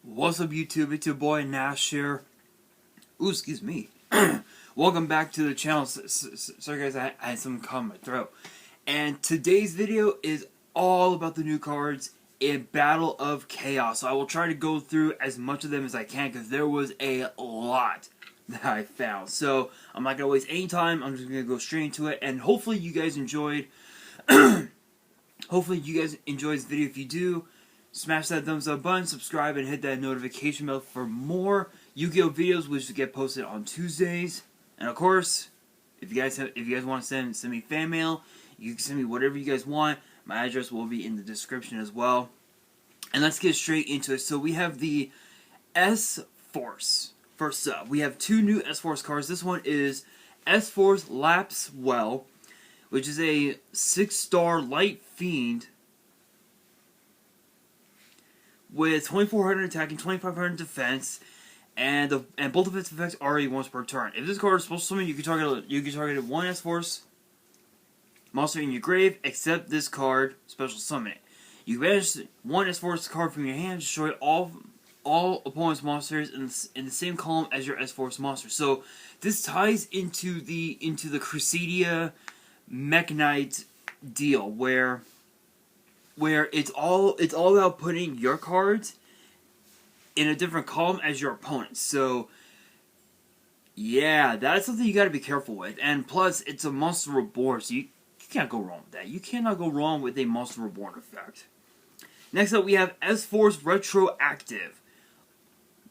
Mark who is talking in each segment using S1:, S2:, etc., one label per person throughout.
S1: What's up, YouTube? It's your boy Nash here. Ooh, excuse me. Welcome back to the channel. Sorry guys, I had something caught in my throat. And today's video is all about the new cards in Battle of Chaos. So I will try to go through as much of them as I can because there was a lot that I found. So I'm not going to waste any time. I'm just going to go straight into it. And hopefully you guys enjoyed. Hopefully you guys enjoyed this video. If you do, smash that thumbs up button, subscribe, and hit that notification bell for more Yu-Gi-Oh videos, which get posted on Tuesdays. And of course, if you guys want to send me fan mail, you can send me whatever you guys want. My address will be in the description as well. And let's get straight into it. So we have the S-Force. First up, we have two new S-Force cards. This one is S-Force Lapswell, which is a 6-star Light Fiend with 2400 attack and 2500 defense, and both of its effects are once per turn. If this card is supposed to summon, you can target one S-Force monster in your grave, except this card, special summon it. You can banish one S-Force card from your hand, destroy all opponent's monsters in the same column as your S-Force monster. So this ties into the Crusadia Mech Knight deal, where it's all about putting your cards in a different column as your opponent. So yeah, that's something you got to be careful with. And plus, it's a Monster Reborn, so you can't go wrong with that. You cannot go wrong with a Monster Reborn effect. Next up, we have S-Force Retroactive.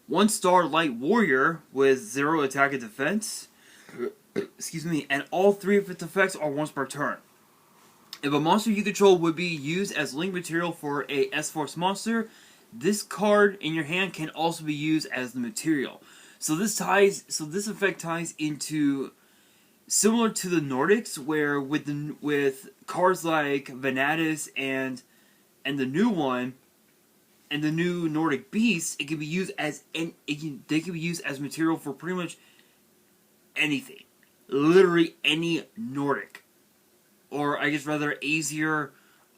S1: 1-star Light Warrior with 0 attack and defense. Excuse me, and all 3 of its effects are once per turn. If a monster you control would be used as link material for a S-Force monster, this card in your hand can also be used as the material. So this effect ties into similar to the Nordics, where with cards like Venatus and the new one and the new Nordic Beast, it can be used as they can be used as material for pretty much anything, literally any Nordic. Or I guess rather Aesir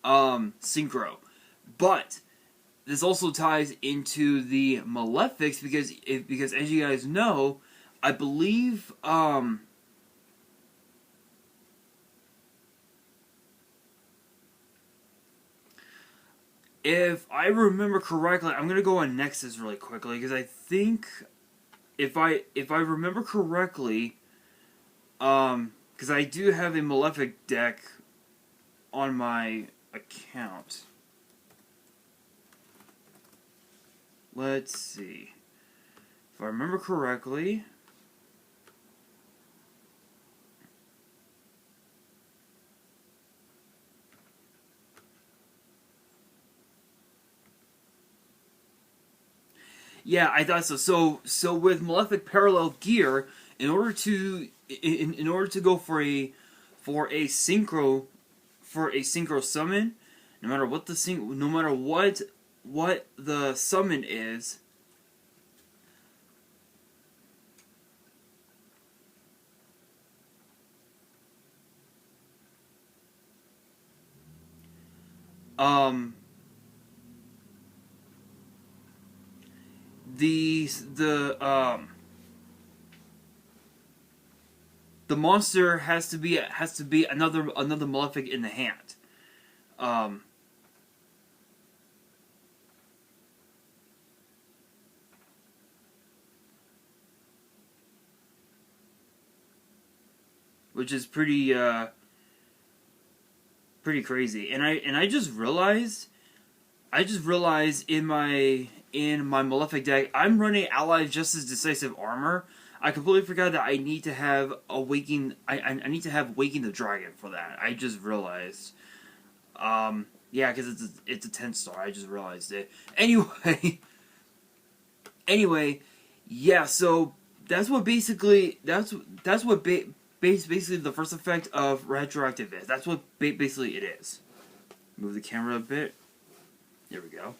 S1: Synchro. But this also ties into the Malefics because as you guys know, I believe if I remember correctly, I'm gonna go on Nexus really quickly because I think if I remember correctly, because I do have a Malefic deck on my account. Let's see. If I remember correctly, yeah, I thought so. So with Malefic Parallel Gear, in order to go for a synchro summon, no matter what the summon is, the monster has to be another Malefic in the hand. Which is pretty crazy. And I just realized in my Malefic deck, I'm running Allied Justice Decisive Armor. I completely forgot that I need to have Waking the Dragon for that. I just realized. Yeah, because it's a 10-star. I just realized it. Anyway, yeah. So that's what basically basically the first effect of Retroactive is. That's what basically it is. Move the camera a bit. There we go.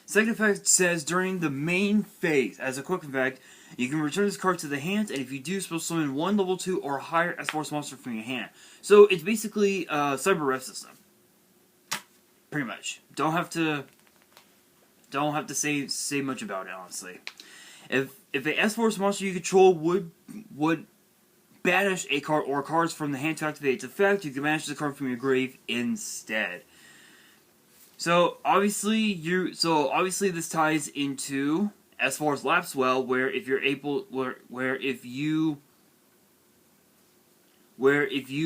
S1: Second effect says, during the main phase, as a quick effect, you can return this card to the hand, and if you do, supposed to summon one level 2 or higher S-Force monster from your hand. So it's basically a Cyber Rev system. Pretty much. Don't have to don't have to say much about it, honestly. If a S-Force monster you control would banish a card or cards from the hand to activate its effect, you can banish the card from your grave instead. So obviously this ties into S-Force Lapswell, where if you're able where if you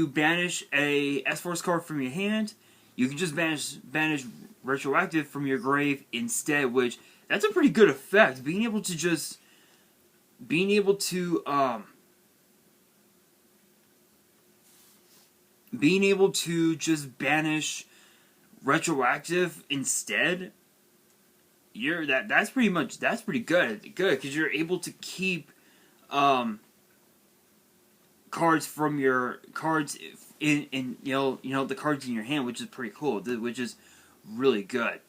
S1: banish a S-Force card from your hand, you can just banish retroactive from your grave instead, which that's a pretty good effect. Being able to just banish retroactive instead, that's pretty good because you're able to keep cards from your cards in the cards in your hand, which is pretty cool, which is really good.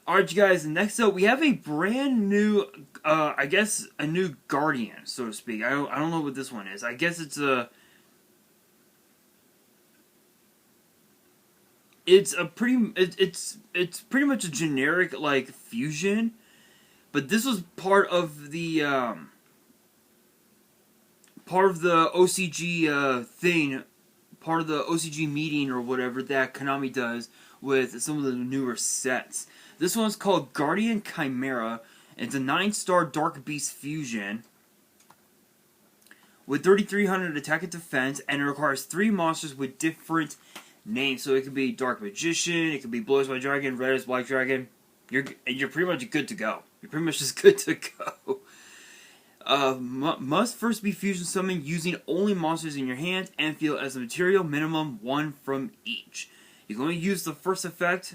S1: Alright, you guys, next up we have a brand new I guess a new Guardian, so to speak. I don't know what this one is. I guess it's pretty much a generic like fusion, but this was part of the OCG thing, part of the OCG meeting or whatever that Konami does with some of the newer sets. This one's called Guardian Chimera. It's a 9-star Dark Beast fusion with 3,300 attack and defense, and it requires 3 monsters with different names. So it could be Dark Magician, it could be Blue Eyes White Dragon, Red Eyes Black Dragon. You're pretty much good to go. You're pretty much just good to go. Must first be fusion summoned using only monsters in your hand and field as a material, minimum 1 from each. You can only use the first effect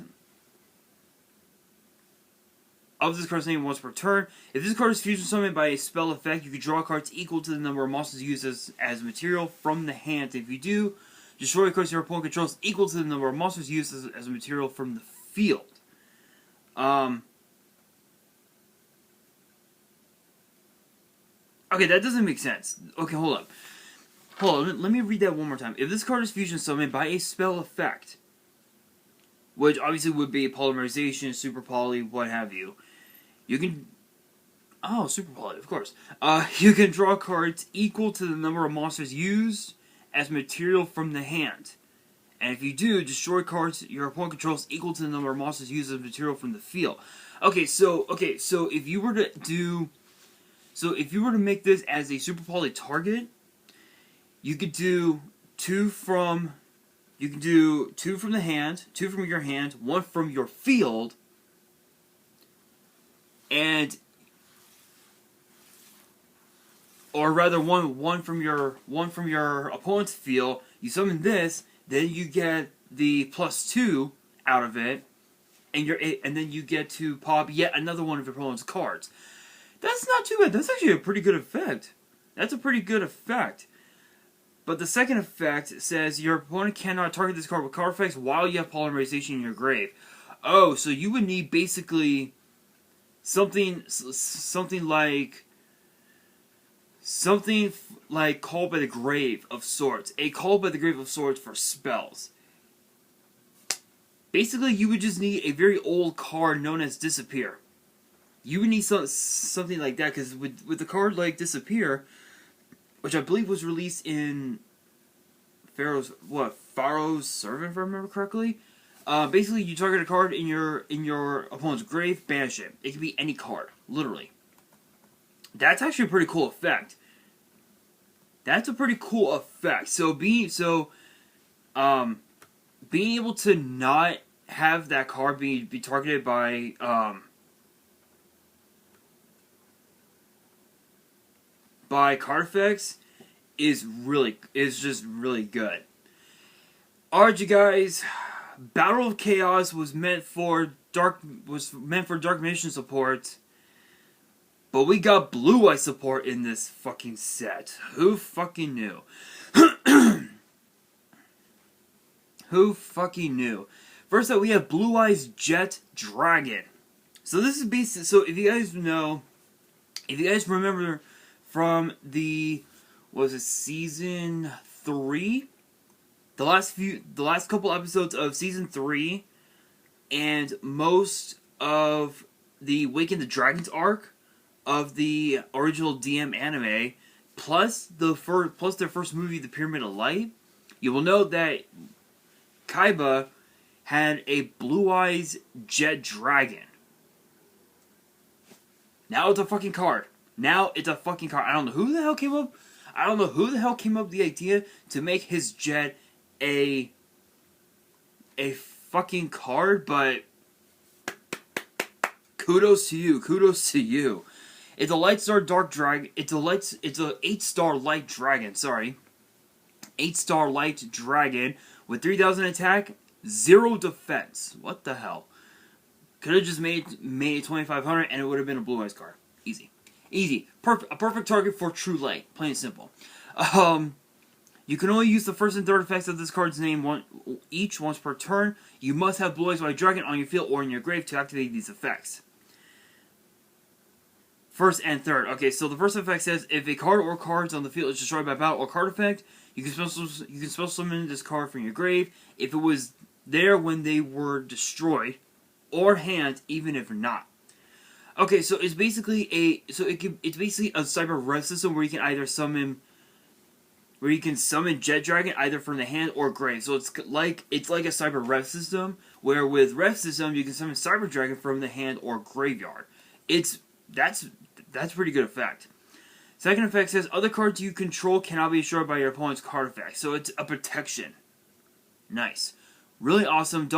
S1: of this card's name once per turn. If this card is fusion summoned by a spell effect, you can draw cards equal to the number of monsters used as material from the hand. If you do, destroy cards your opponent controls equal to the number of monsters used as a material from the field. Okay, that doesn't make sense. Okay, hold up. Let me read that one more time. If this card is fusion summoned by a spell effect, which obviously would be polymerization, super poly, what have you, you can... Oh, super poly, of course. You can draw cards equal to the number of monsters used as material from the hand. And if you do, destroy cards your opponent controls equal to the number of monsters used as material from the field. So if you were to make this as a super poly target, you could do 2 from the hand, 2 from your hand, 1 from your field, or rather one from your opponent's field. You summon this, then you get the +2 out of it, and then you get to pop yet another one of your opponent's cards. That's not too bad. That's actually a pretty good effect. That's a pretty good effect. But the second effect says your opponent cannot target this card with card effects while you have polymerization in your grave. Oh, so you would need basically something like Call by the Grave of sorts. A Call by the Grave of sorts for spells. Basically, you would just need a very old card known as Disappear. You would need something like that, because with the card like Disappear, which I believe was released in Pharaoh's Servant, if I remember correctly. Basically, you target a card in your opponent's grave, banish it. It can be any card, literally. That's actually a pretty cool effect. So being able to not have that card be targeted by card effects is just really good. Alright, you guys, Battle of Chaos was meant for Dark Magician support, but we got Blue Eye support in this fucking set. Who fucking knew? Who fucking knew? First up, we have Blue Eye's Jet Dragon. So this is basically, so if you guys remember from season 3? The last couple episodes of season 3, and most of the Awaken the Dragons arc of the original DM anime, plus their first movie, The Pyramid of Light, you will note that Kaiba had a Blue Eyes Jet Dragon. Now it's a fucking card. Now it's a fucking card. I don't know who the hell came up. I don't know who the hell came up with the idea to make his jet a fucking card, but kudos to you. Kudos to you. It's a Lightstar Dark Dragon. It's a 8-star Light Dragon. Sorry, 8-star Light Dragon with 3,000 attack, 0 defense. What the hell? Could have just made it 2,500 and it would have been a Blue Eyes card. Easy. Easy. A perfect target for True Light. Plain and simple. You can only use the first and third effects of this card's name each once per turn. You must have Blue Eyes White Dragon on your field or in your grave to activate these effects. First and third. Okay, so the first effect says, if a card or cards on the field is destroyed by battle or card effect, you can special summon this card from your grave if it was there when they were destroyed, or hand, even if not. Okay, so it's basically it's basically a cyber rev system where you can either summon Jet Dragon either from the hand or grave. So it's like a cyber rev system where with rev system you can summon Cyber Dragon from the hand or graveyard. That's pretty good effect. Second effect says other cards you control cannot be destroyed by your opponent's card effect. So it's a protection. Nice, really awesome.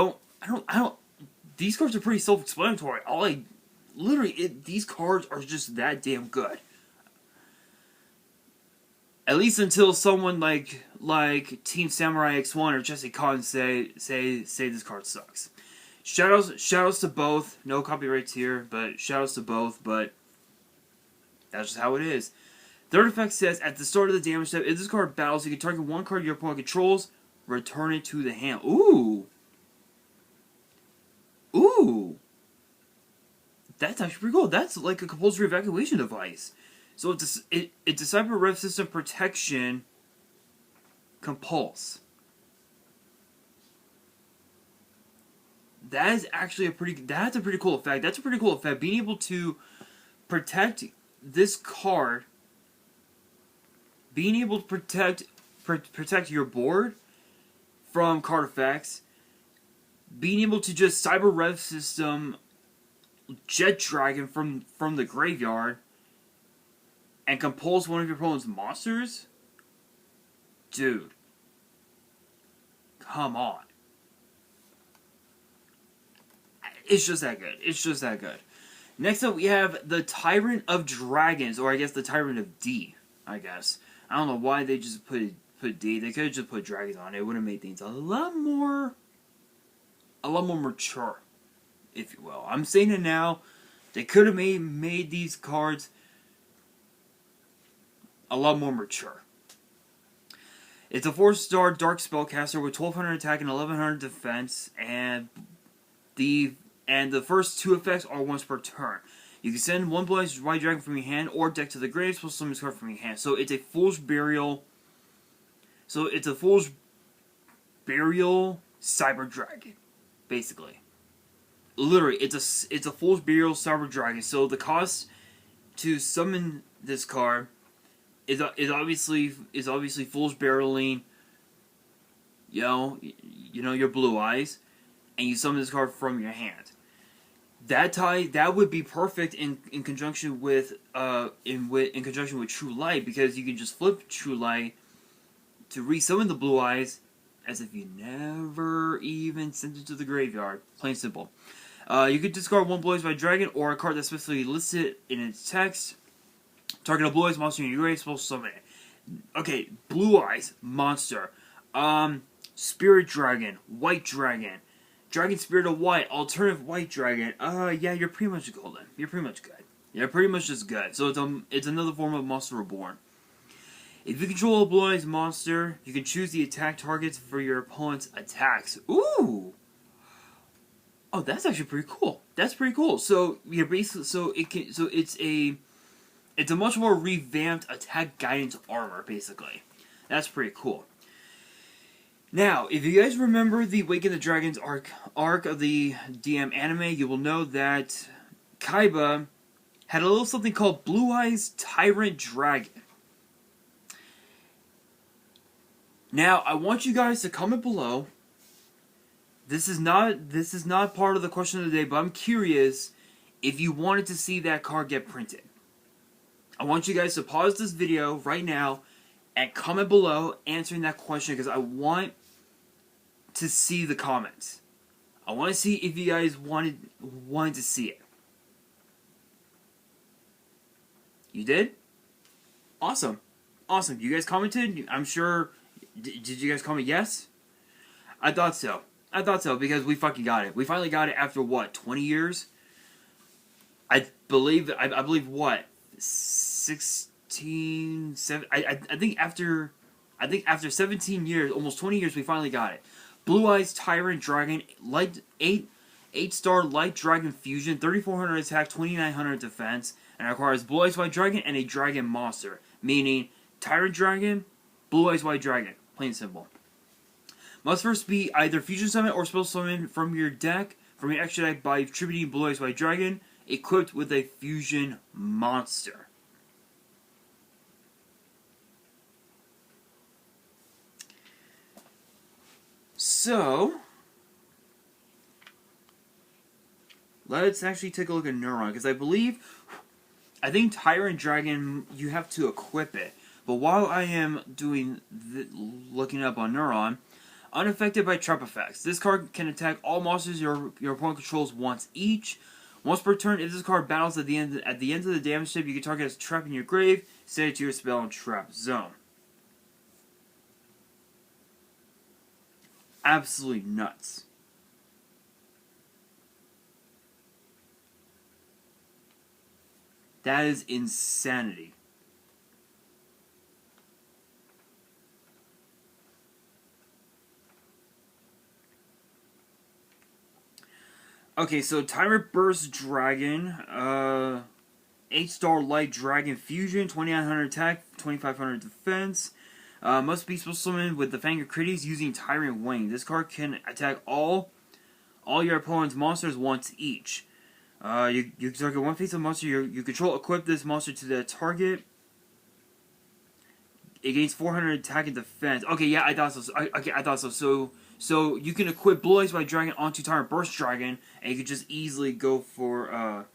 S1: These cards are pretty self-explanatory. These cards are just that damn good. At least until someone like Team Samurai X1 or Jesse Cotton say this card sucks. Shoutouts to both. No copyrights here, but shoutouts to both. But that's just how it is. Third effect says at the start of the damage step, if this card battles, you can target one card your opponent controls, return it to the hand. Ooh. Ooh. That's actually pretty cool. That's like a compulsory evacuation device. So it's a Cyber Rev System protection compulse. That is actually that's a pretty cool effect. That's a pretty cool effect. Being able to protect this card, being able to protect your board from card effects, being able to just Cyber Rev System Jet Dragon from the graveyard and compulse one of your opponent's monsters? Dude. Come on. It's just that good. It's just that good. Next up we have the Tyrant of Dragons, or I guess the Tyrant of D, I guess. I don't know why they just put D. They could have just put dragons on it. It would have made things a lot more mature, if you will. I'm saying it now. They could have made these cards a lot more mature. It's a 4-star Dark Spellcaster with 1,200 attack and 1,100 defense, and the first 2 effects are once per turn. You can send one Blue Eyes White Dragon from your hand or deck to the grave, plus summon this card from your hand. So it's a Fool's Burial. So it's a Fool's Burial Cyber Dragon, basically. Literally, it's a Fool's Burial Cyber Dragon. So the cost to summon this card is obviously Fool's Burialing, your Blue Eyes, and you summon this card from your hand. That would be perfect in conjunction with True Light, because you can just flip True Light to resummon the Blue Eyes as if you never even sent it to the graveyard. Plain simple. You could discard one Blue Eyes by Dragon or a card that's specifically listed in its text. Target a Blue Eyes monster in your grave, supposed to summon it. Okay, Blue Eyes monster. Spirit Dragon, White Dragon, Dragon Spirit of White, Alternative White Dragon. Yeah, you're pretty much golden. You're pretty much good. You're pretty much just good. So it's another form of Monster Reborn. If you control a Blue Eyes monster, you can choose the attack targets for your opponent's attacks. Ooh! Oh, that's actually pretty cool. That's pretty cool. So yeah, basically, it's a much more revamped attack guidance armor, basically. That's pretty cool. Now, if you guys remember the Awaken the Dragons arc of the DM anime, you will know that Kaiba had a little something called Blue Eyes Tyrant Dragon. Now, I want you guys to comment below. This is not part of the question of the day, but I'm curious if you wanted to see that card get printed. I want you guys to pause this video right now and comment below answering that question, because I want to see the comments. I want to see if you guys wanted to see it. You did? Awesome. Awesome. You guys commented? I'm sure. Did you guys comment yes? I thought so. I thought so, because we fucking got it. We finally got it after what, 20 years? I believe what, 16, 7, I think after 17 years, almost 20 years, we finally got it. Blue Eyes Tyrant Dragon, light 8-star Light Dragon Fusion, 3400 attack, 2900 defense, and it requires Blue Eyes White Dragon and a Dragon Monster, meaning Tyrant Dragon, Blue Eyes White Dragon, plain and simple. Must first be either Fusion Summon or Spell Summon from your deck, from your extra deck by attributing Blue Eyes White Dragon, equipped with a Fusion Monster. So, let's actually take a look at Neuron, because I think Tyrant Dragon, you have to equip it. But while I am looking up on Neuron, unaffected by trap effects. This card can attack all monsters your opponent controls once each. Once per turn, if this card battles at the end of the damage step, you can target a trap in your grave, set it to your spell and trap zone. Absolutely nuts. That is insanity. Okay, so Tyrant Burst Dragon, 8-star Light Dragon Fusion, 2900 attack, 2500 defense. Must be special summoned with the Fang of Critics using Tyrant Wing. This card can attack all your opponent's monsters once each. You can target one face of monster you control. Equip this monster to the target. It gains 400 attack and defense. Okay, yeah, I thought so. I thought so. So you can equip Blue Eyes White Dragon onto Tyrant Burst Dragon, and you can just easily go for.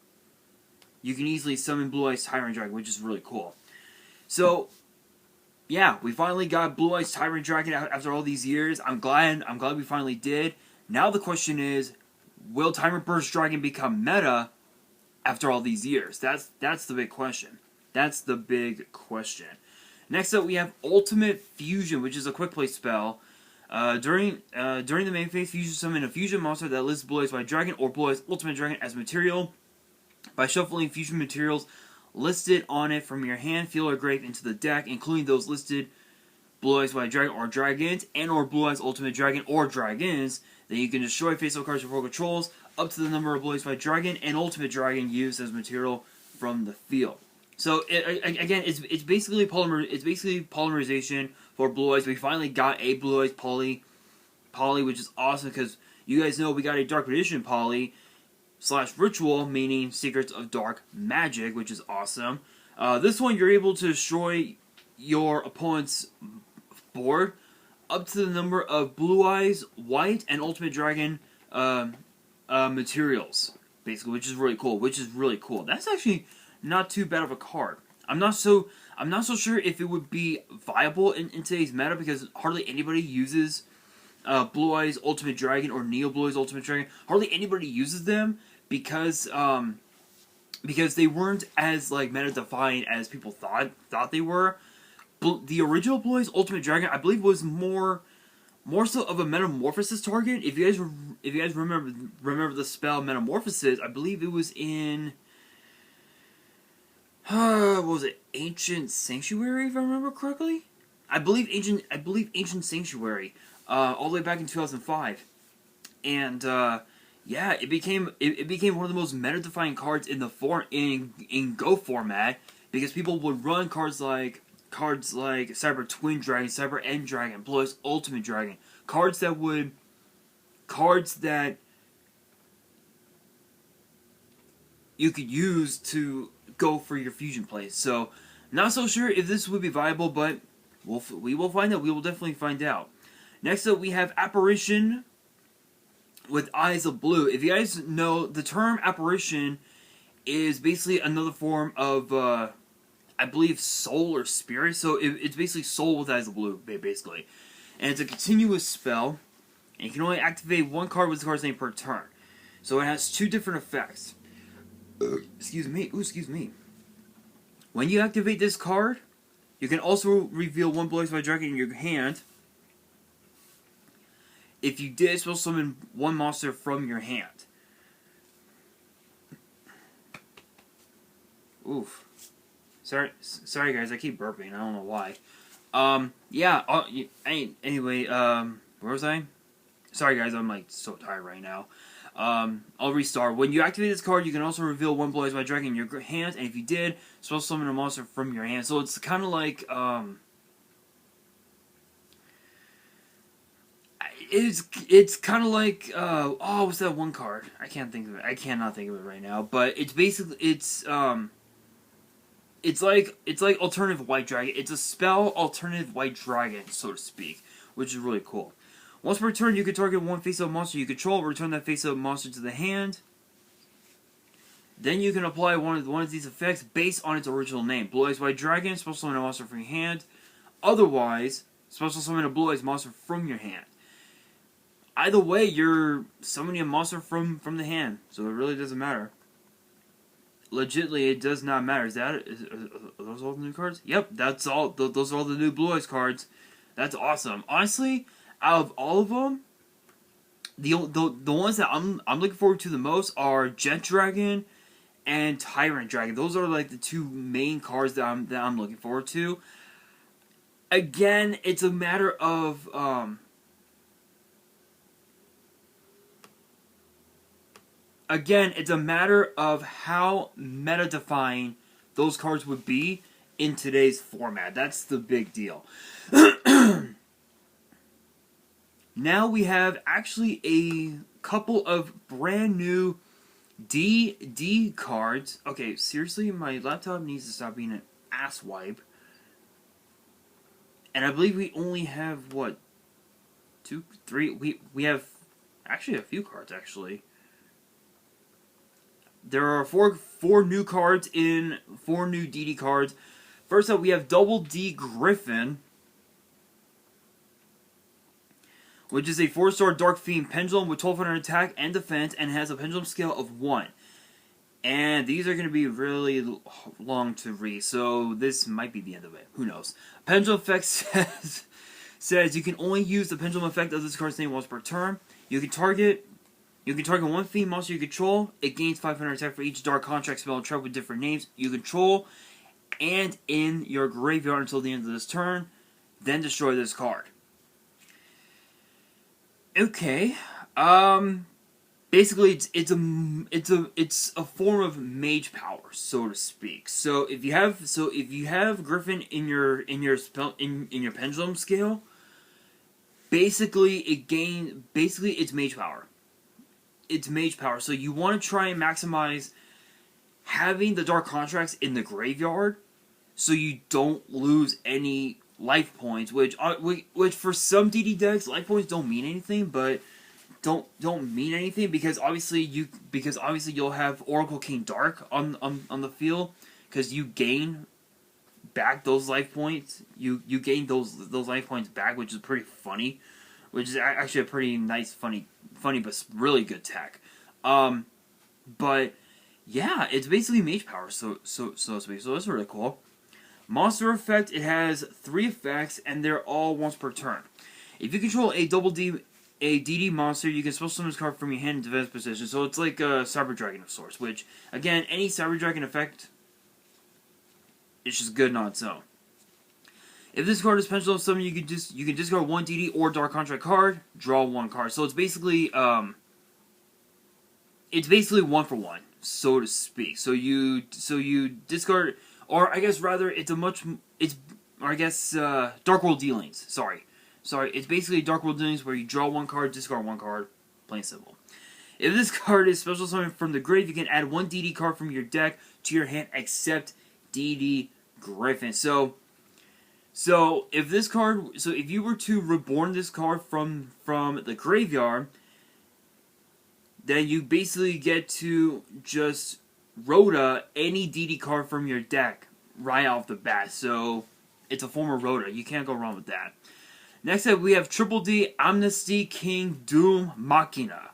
S1: You can easily summon Blue Eyes Tyrant Dragon, which is really cool. So, yeah, we finally got Blue Eyes Tyrant Dragon after all these years. I'm glad we finally did. Now the question is, will Tyrant Burst Dragon become meta after all these years? That's the big question. That's the big question. Next up, we have Ultimate Fusion, which is a quick play spell. During the main phase, Fusion summon a Fusion monster that lists Blue Eyes White Dragon or Blue Eyes Ultimate Dragon as material. By shuffling Fusion materials listed on it from your hand, field, or grave into the deck, including those listed Blue Eyes White Dragon or Dragons, and or Blue Eyes Ultimate Dragon or Dragons, then you can destroy face-up cards your opponent controls up to the number of Blue Eyes White Dragon and Ultimate Dragon used as material from the field. So again, it's basically polymerization for Blue Eyes. We finally got a Blue Eyes poly, which is awesome because you guys know we got a Dark Magician poly / ritual, meaning Secrets of Dark Magic, which is awesome. This one you're able to destroy your opponent's board up to the number of Blue Eyes White and Ultimate Dragon materials, basically, which is really cool. That's actually not too bad of a card. I'm not so sure if it would be viable in today's meta because hardly anybody uses Blue Eyes Ultimate Dragon or Neo Blue Eyes Ultimate Dragon. Hardly anybody uses them because they weren't as like meta defined as people thought they were. The original Blue Eyes Ultimate Dragon, I believe, was more so of a metamorphosis target. If you guys remember the spell Metamorphosis, I believe it was in what was it? Ancient Sanctuary, if I remember correctly. I believe Ancient Sanctuary, all the way back in 2005, and yeah, it became one of the most meta-defining cards in Go format because people would run cards like Cyber Twin Dragon, Cyber End Dragon, Blue Eyes Ultimate Dragon, cards that you could use to go for your fusion plays. So, not so sure if this would be viable, but we will find out. We will definitely find out. Next up, we have Apparition with Eyes of Blue. If you guys know, the term Apparition is basically another form of, I believe, soul or spirit. So it's basically soul with Eyes of Blue, basically. And it's a continuous spell. And you can only activate one card with the card's name per turn. So it has two different effects. Excuse me. Ooh, excuse me. When you activate this card, you can also reveal one Blue Eyes by Dragon in your hand. If you did, spell summon one monster from your hand. Oof. Sorry guys, I keep burping. I don't know why. Yeah. Anyway, where was I? Sorry guys, I'm like so tired right now. I'll restart. When you activate this card, you can also reveal one Blue Eyes by Dragon in your hand, and if you did, spell summon a monster from your hand. So it's kind of like, it's kind of like, oh, what's that one card? I can't think of it. I cannot think of it right now. But it's basically, it's like alternative white dragon. It's a spell alternative white dragon, so to speak, which is really cool. Once per turn, you can target one face-up monster you control, return that face-up monster to the hand. Then you can apply one of these effects based on its original name. Blue Eyes White Dragon, special summon a monster from your hand. Otherwise, special summon a Blue Eyes monster from your hand. Either way, you're summoning a monster from the hand, so it really doesn't matter. Legitly, it does not matter. Are those all the new cards? Yep, that's all. Those are all the new Blue Eyes cards. That's awesome. Honestly, out of all of them, the ones that I'm looking forward to the most are Jet Dragon and Tyrant Dragon. Those are like the two main cards that I'm looking forward to. Again, it's a matter of how meta-defying those cards would be in today's format. That's the big deal. Now we have actually a couple of brand new D cards. Okay, seriously, my laptop needs to stop being an asswipe. And I believe we only have, what, 2, 3, we have actually a few cards, actually. There are four new cards in 4 new DD cards. First up, we have Double D Griffin, which is a 4-star Dark Fiend Pendulum with 1200 attack and defense, and has a Pendulum scale of 1. And these are going to be really long to read, so this might be the end of it. Who knows? Pendulum effect says you can only use the Pendulum effect of this card's name once per turn. You can target one Fiend monster you control. It gains 500 attack for each Dark Contract spell trap with different names you control, and in your graveyard until the end of this turn. Then destroy this card. Okay. Basically, it's a form of mage power, so to speak. So if you have Griffin in your Pendulum scale, basically it's mage power. It's mage power. So you want to try and maximize having the Dark Contracts in the graveyard, so you don't lose any life points. Which for some DD decks, life points don't mean anything, but don't mean anything because obviously you'll have Oracle King Dark on the field because you gain back those life points. You gain those life points back, which is pretty funny. Which is actually a pretty nice, funny but really good tech. But yeah, it's basically mage power, so to speak. So that's really cool. Monster effect, it has 3 effects, and they're all once per turn. If you control a DD monster, you can special summon this card from your hand in defense position. So it's like a Cyber Dragon of sorts, which, again, any Cyber Dragon effect is just good on its own. If this card is Pendulum summon, you can discard 1 DD or Dark Contract card, draw 1 card. So it's basically 1 for 1, so to speak. So you discard, or I guess rather Dark World Dealings. Sorry, it's basically Dark World Dealings where you draw 1 card, discard 1 card, plain simple. If this card is special summon from the grave, you can add one DD card from your deck to your hand except D Griffin. So if this card, so if you were to reborn this card from the graveyard, then you basically get to just Rhoda any DD card from your deck right off the bat. So it's a form of Rhoda. You can't go wrong with that. Next up, we have Triple D, Amnesty, King, Doom, Machina.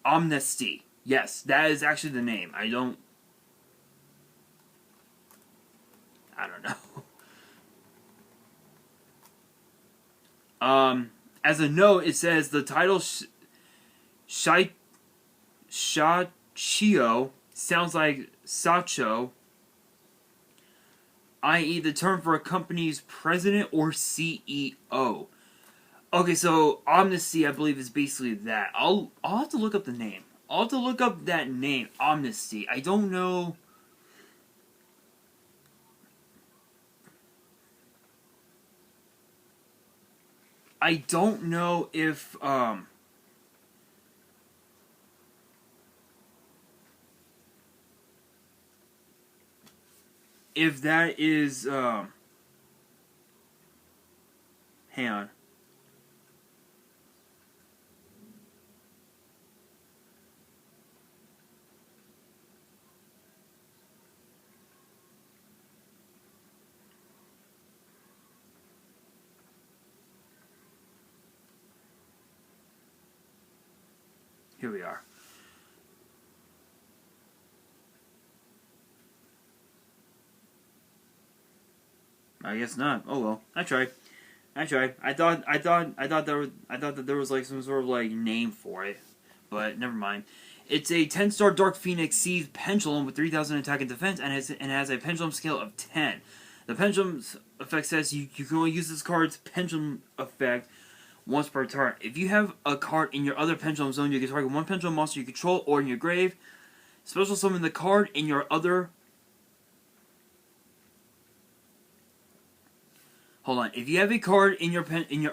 S1: Amnesty. Yes, that is actually the name. I don't know. As a note, it says the title Shachio sounds like Sacho, i.e. the term for a company's president or CEO. Okay, so Amnesty, I believe, is basically that. I'll have to look up the name. I'll have to look up that name, Amnesty. I don't know. I don't know if that is hang on. Here we are. I guess not. Oh well. I tried. I thought that there was like some sort of like name for it, but never mind. It's a 10-star Dark Phoenix Seed Pendulum with 3,000 attack and defense, and has a Pendulum scale of 10. The Pendulum's effect says you can only use this card's Pendulum effect once per turn. If you have a card in your other Pendulum zone, you can target one Pendulum monster you control or in your grave. Special summon the card in your other... Hold on. If you have a card in your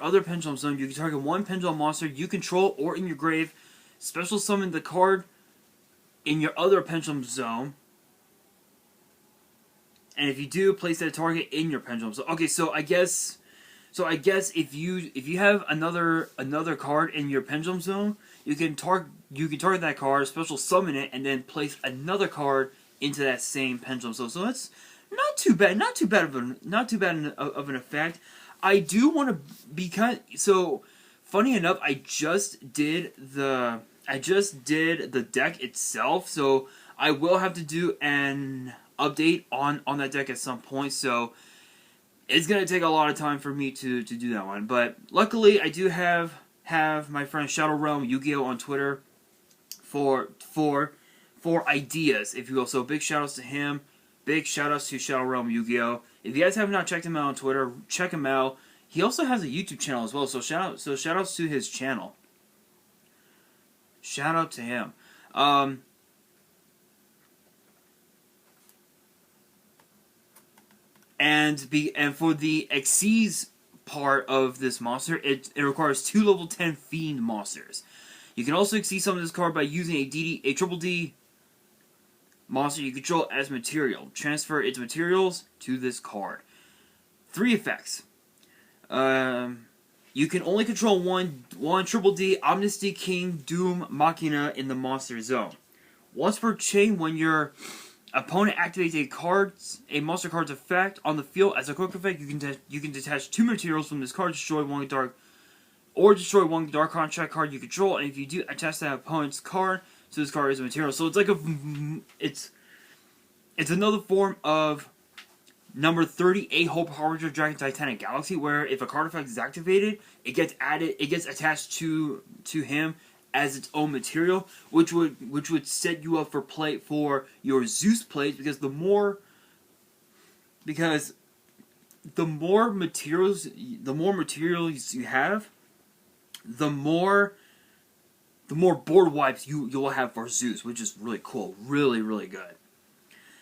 S1: other Pendulum zone, you can target one Pendulum monster you control or in your grave. Special summon the card in your other Pendulum zone. And if you do, place that target in your Pendulum zone. Okay, so I guess if you have another card in your Pendulum zone, you can target that card, special summon it, and then place another card into that same Pendulum zone. So that's not too bad of an effect. I do want to be so funny enough. I just did the deck itself, so I will have to do an update on that deck at some point. So it's gonna take a lot of time for me to do that one, but luckily I do have my friend Shadow Realm Yu-Gi-Oh on Twitter for ideas, if you will. So big shout outs to him. Big shout outs to Shadow Realm Yu-Gi-Oh. If you guys have not checked him out on Twitter, check him out. He also has a YouTube channel as well. So shout outs to his channel. Shout out to him. And for the Xyz part of this monster, it requires 2 level 10 Fiend monsters. You can also Xyz summon this card by using a Triple D monster you control as material. Transfer its materials to this card. 3 effects. You can only control one Triple D, Amnesty, King, Doom, Machina in the monster zone. Once per chain, when your opponent activates a monster card's effect on the field as a quick effect, you can detach 2 materials from this card, destroy one dark contract card you control, and if you do, attach that opponent's card to this card as a material. So it's like it's another form of number 38 Hope Harbinger Dragon Titanic Galaxy, where if a card effect is activated, it gets attached to him as its own material, which would set you up for play for your Zeus plays, because the more materials you have, the more board wipes you will have for Zeus, which is really cool, really good.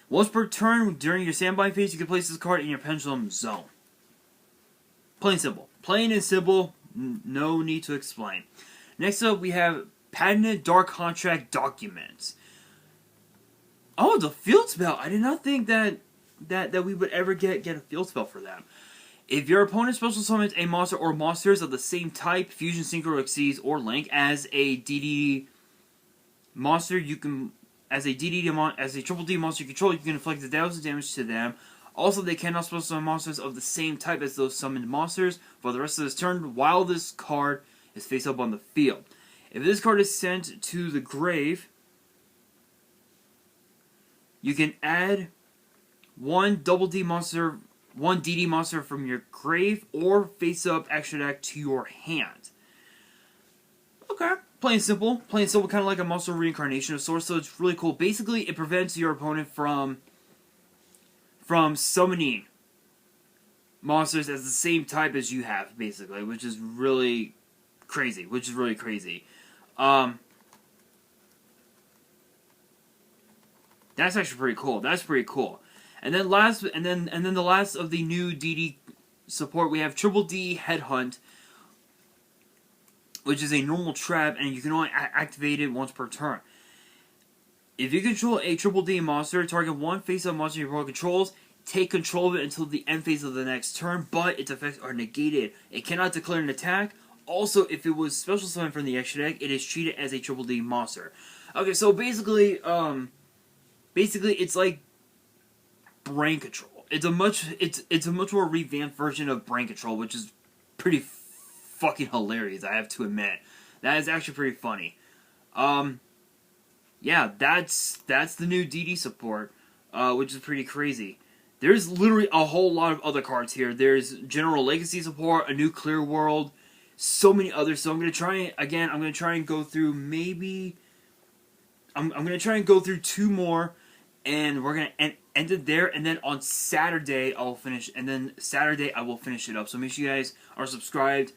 S1: Once per turn during your standby phase, you can place this card in your Pendulum zone. Plain and simple. No need to explain. Next up, we have Patented Dark Contract Documents. Oh, the field spell! I did not think that we would ever get a field spell for that. If your opponent special summons a monster or monsters of the same type, fusion, synchro, exceeds, or link as a DD monster, you can as a triple D monster you control, you can inflict 1,000 damage to them. Also, they cannot special summon monsters of the same type as those summoned monsters for the rest of this turn while this card is face up on the field. If this card is sent to the grave, you can add one DD monster from your grave or face up extra deck to your hand. Okay, plain simple, kind of like a monster reincarnation of sorts. So it's really cool. Basically, it prevents your opponent from summoning monsters as the same type as you have, basically, which is really crazy. That's actually pretty cool. And then the last of the new DD support, we have Triple D Headhunt, which is a normal trap, and you can only activate it once per turn. If you control a Triple D monster, target one face-up monster your opponent controls, take control of it until the end phase of the next turn, but its effects are negated. It cannot declare an attack. Also, if it was special summoned from the extra deck, it is treated as a Triple D monster. Okay, so basically, it's like brain control. It's a much more revamped version of brain control, which is pretty fucking hilarious, I have to admit. That is actually pretty funny. Yeah, that's the new DD support, which is pretty crazy. There's literally a whole lot of other cards here. There's General Legacy support, a new Clear World, so many others. So I'm gonna try and go through I'm gonna try and go through two more, and we're gonna end it there. And then on Saturday I will finish it up. So make sure you guys are subscribed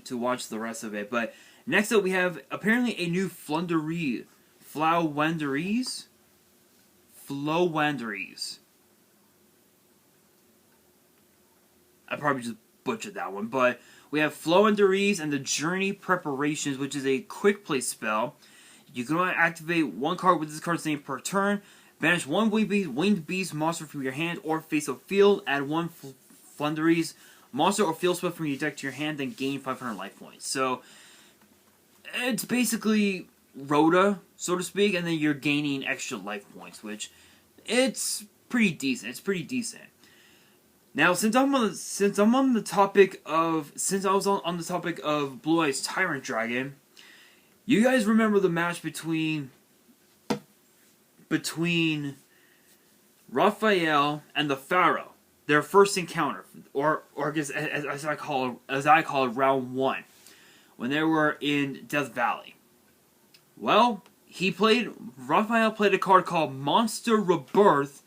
S1: to watch the rest of it. But next up we have apparently a new Floowandereeze. I probably just butchered that one, but we have Floowandereeze and the Journey Preparations, which is a quick play spell. You can only activate one card with this card's name per turn. Banish one Winged Beast monster from your hand or face of field. Add one Floowandereeze monster or field spell from your deck to your hand, then gain 500 life points. So it's basically Rhoda, so to speak, and then you're gaining extra life points, which it's pretty decent. Now, since I was on the topic of Blue Eyes Tyrant Dragon, you guys remember the match between Raphael and the Pharaoh, their first encounter, or I guess as I call it, round 1, when they were in Death Valley. Well, Raphael played a card called Monster Rebirth,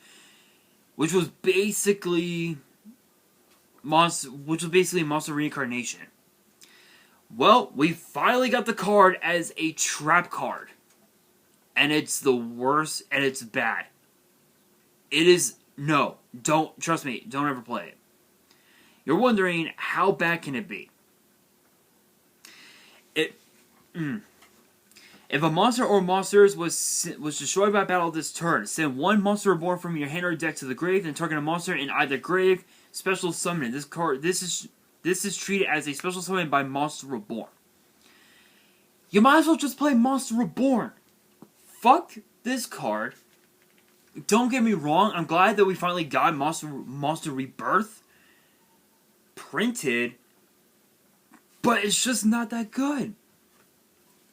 S1: which was basically monster reincarnation. Well, we finally got the card as a trap card, and it's the worst, and it's bad. Trust me, don't ever play it. You're wondering, how bad can it be? If a monster or monsters was destroyed by battle this turn, send one monster reborn from your hand or deck to the grave, then target a monster in either grave. Special summon. This is treated as a special summon by Monster Reborn. You might as well just play Monster Reborn. Fuck this card. Don't get me wrong. I'm glad that we finally got Monster Rebirth printed, but it's just not that good.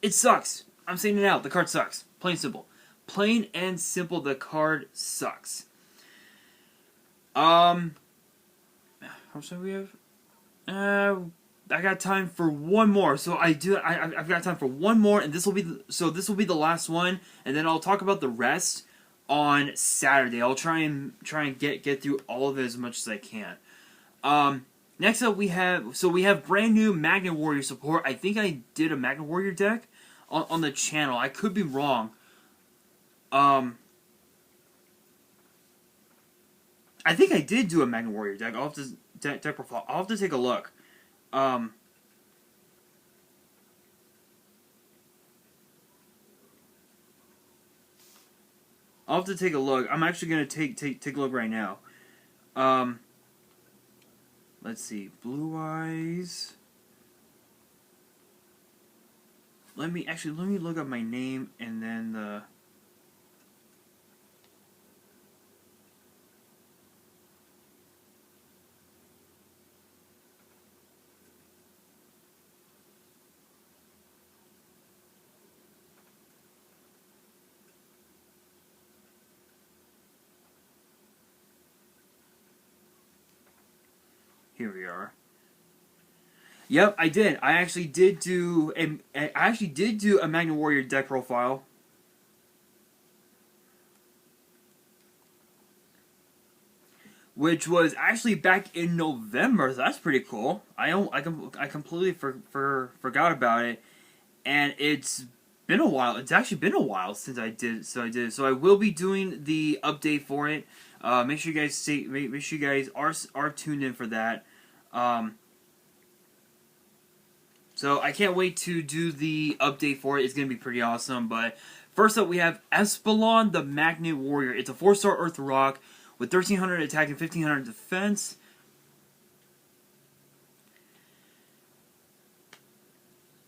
S1: It sucks. I'm saying it out. The card sucks. Plain simple. Plain and simple. The card sucks. How much time we have? I got time for one more. So I've got time for one more, and this will be the last one, and then I'll talk about the rest on Saturday. I'll try and get through all of it as much as I can. Next up we have brand new Magnet Warrior support. I think I did a Magnet Warrior deck on the channel. I could be wrong. I think I did do a Magnet Warrior deck. I'll have to deck profile. I'll have to take a look. I'll have to take a look. I'm actually gonna take a look right now. Let's see, Blue Eyes. Let me look up my name and then the. Here we are. Yep, I did. I actually did do a Magna Warrior deck profile. Which was actually back in November. So that's pretty cool. I completely forgot about it, and it's been a while. It's actually been a while since I did. So I will be doing the update for it. Make sure you guys make sure you guys are tuned in for that. So I can't wait to do the update for it. It's going to be pretty awesome. But first up, we have Espalon, the Magnet Warrior. It's a 4-star Earth Rock with 1,300 attack and 1,500 defense.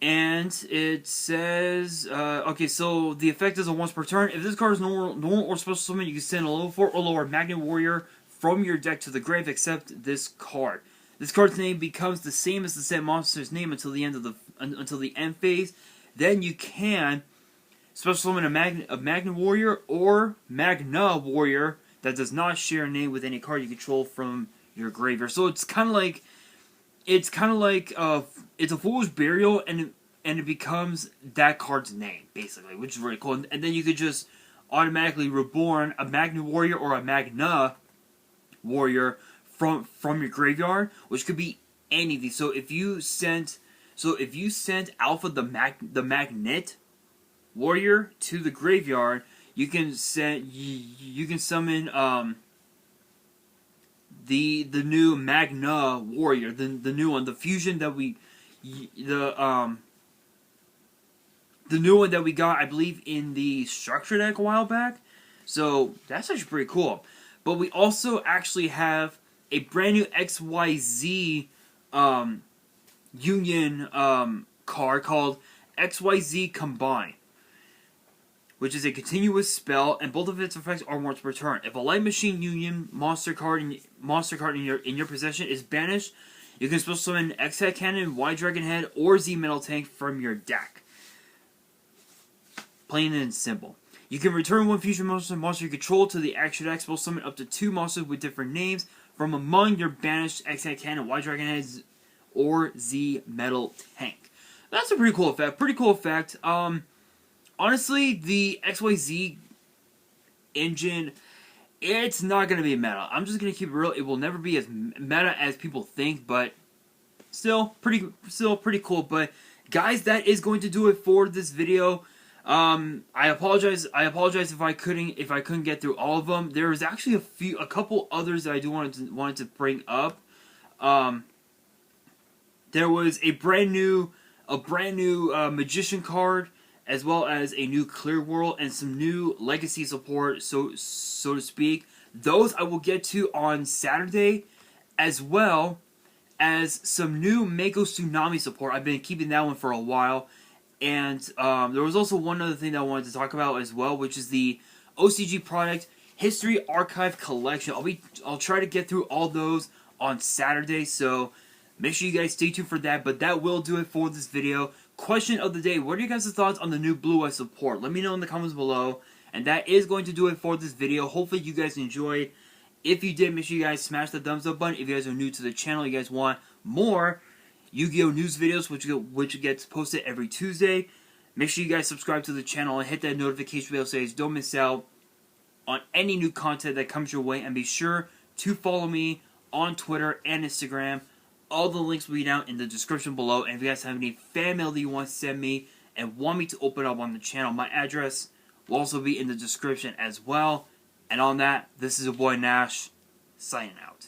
S1: And it says, okay, so the effect is a once per turn. If this card is normal or special summon, you can send a level 4 or lower Magnet Warrior from your deck to the grave, except this card. This card's name becomes the same as the set monster's name until the end phase. Then you can special summon a Magna Warrior or Magna Warrior that does not share a name with any card you control from your graveyard. So it's kind of like it's a Fool's Burial, and it becomes that card's name basically, which is really cool. And then you could just automatically reborn a Magna Warrior or a Magna Warrior from your graveyard, which could be any of these. So if you sent Alpha the Magnet Warrior to the graveyard, you can summon the new Magna Warrior, the new one, the fusion that the new one that we got, I believe, in the structure deck a while back. So that's actually pretty cool. But we also actually have a brand new XYZ Union card called XYZ Combine, which is a continuous spell, and both of its effects are once per turn. If a Light Machine Union monster card in your possession is banished, you can special summon X-Head Cannon, Y Dragon Head, or Z Metal Tank from your deck. Plain and simple. You can return one fusion monster you control to the extra deck, special summon up to 2 monsters with different names from among your banished X-Head Cannon, Y Dragon Heads, or Z Metal Tank. That's a pretty cool effect. Honestly, the XYZ engine, it's not going to be meta. I'm just going to keep it real. It will never be as meta as people think, but still pretty cool. But guys, that is going to do it for this video. I apologize if I couldn't get through all of them. There was actually a couple others that I do wanted to bring up. There was a brand new Magician card, as well as a new Clear World and some new Legacy support, so to speak. Those I will get to on Saturday, as well as some new Mako Tsunami support. I've been keeping that one for a while. And there was also one other thing that I wanted to talk about as well, which is the OCG product History Archive Collection. I'll try to get through all those on Saturday, so make sure you guys stay tuned for that. But that will do it for this video. Question of the day: what are you guys' thoughts on the new Blue Eye support? Let me know in the comments below. And that is going to do it for this video. Hopefully you guys enjoyed. If you did, make sure you guys smash the thumbs up button. If you guys are new to the channel, you guys want more Yu-Gi-Oh! News videos, which gets posted every Tuesday, make sure you guys subscribe to the channel and hit that notification bell so you guys don't miss out on any new content that comes your way. And be sure to follow me on Twitter and Instagram. All the links will be down in the description below. And if you guys have any fan mail that you want to send me and want me to open up on the channel, my address will also be in the description as well. And on that, this is your boy Nash, signing out.